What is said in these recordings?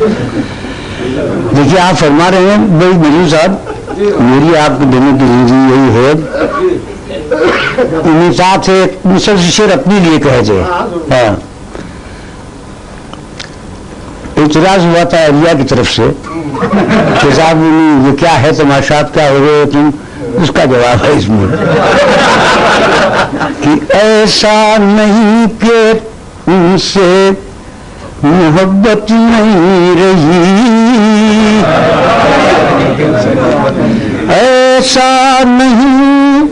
دیکھیے آپ فرما رہے ہیں بھائی مجھے صاحب میری آپ کو دینے کی ضروری یہی ہے انسان سے مسلسل شعر اپنے لیے کہہ جائے. ہاں اعتراض ہوا تھا علیہ کی طرف سے کہ صاحب یہ کیا ہے تماشات کیا ہو گئے تم. اس کا جواب ہے اس میں کہ ایسا نہیں کہ ان سے محبت نہیں رہی, ایسا نہیں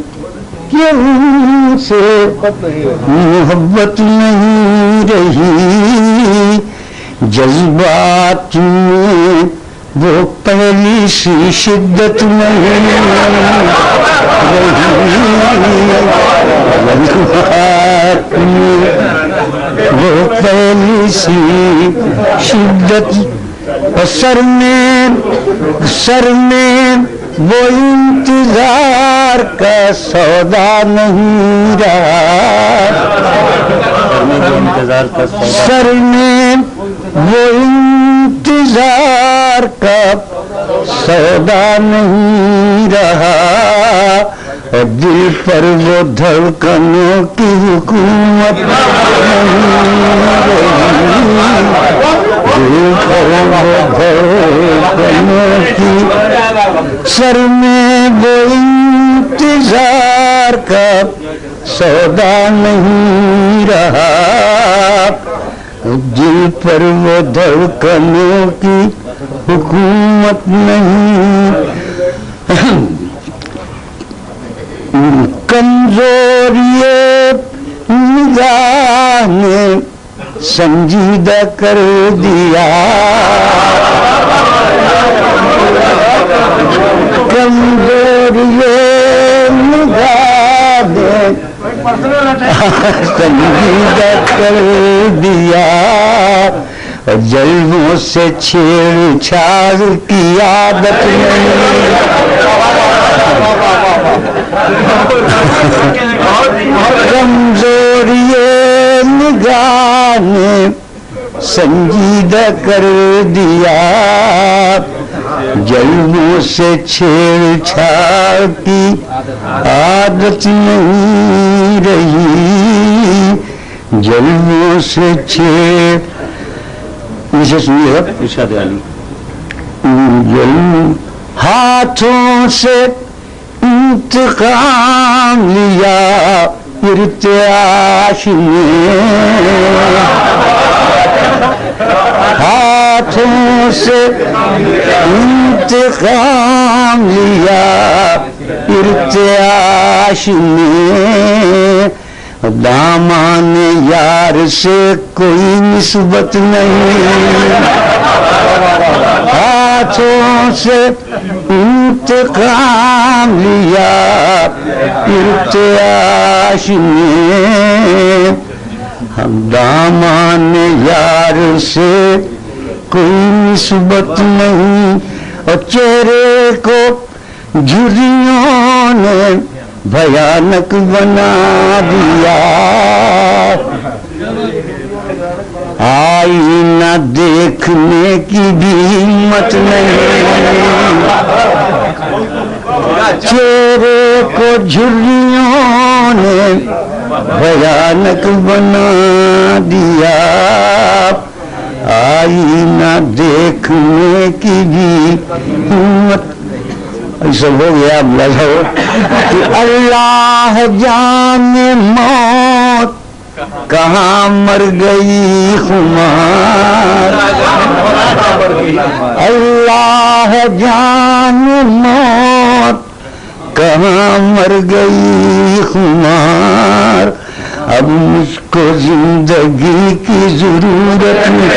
کہ ان سے محبت نہیں رہی, جذبات میں وہ پہلی سی شدت نہیں رہی, وہ پہلی سی شدت, سر میں وہ انتظار کا سودا نہیں رہا, سر میں وہ انتظار کا سودا نہیں رہا, اور دل پر وہ دھڑکنوں کی حکومت نہیں رہی, سر میں وہ انتظار کا سودا نہیں رہا, دل پر وہ دھڑکنوں کی حکومت نہیں. کمزوری نگاہ نے سنجیدہ کر دیا, کمزوری نگاہ نے سنجیدہ کر دیا, اور جلووں سے چھیڑ چھاڑ کی عادت نہیں, کمزوری نگاہ نے سنجیدہ کر دیا, جلووں سے چھیڑ چھاڑ کی عادت نہیں رہی, جلووں سے چھیڑ اسے سنیے ارشاد علی, ہاتھوں سے انتقام لیا ارتعاش نے, ہاتھوں سے انتقام لیا ارتعاش نے, دامان یار سے کوئی نسبت نہیں, ہاتھوں سے انتقام لیا ارتعاش نے, دامان یار سے کوئی نسبت نہیں, اور چہرے کو جھریوں نے بھیانک بنا دیا, آئینہ دیکھنے کی بھی ہمت نہیں, چہرے کو جھریوں نے بھیانک بنا دیا, آئینہ دیکھنے کی بھی ہمت. ایسا ہو گیا کہ اللہ جانے موت کہاں مر گئی خمار, اللہ جانے موت کہاں مر گئی خمار, اب مجھ کو زندگی کی ضرورت نہیں.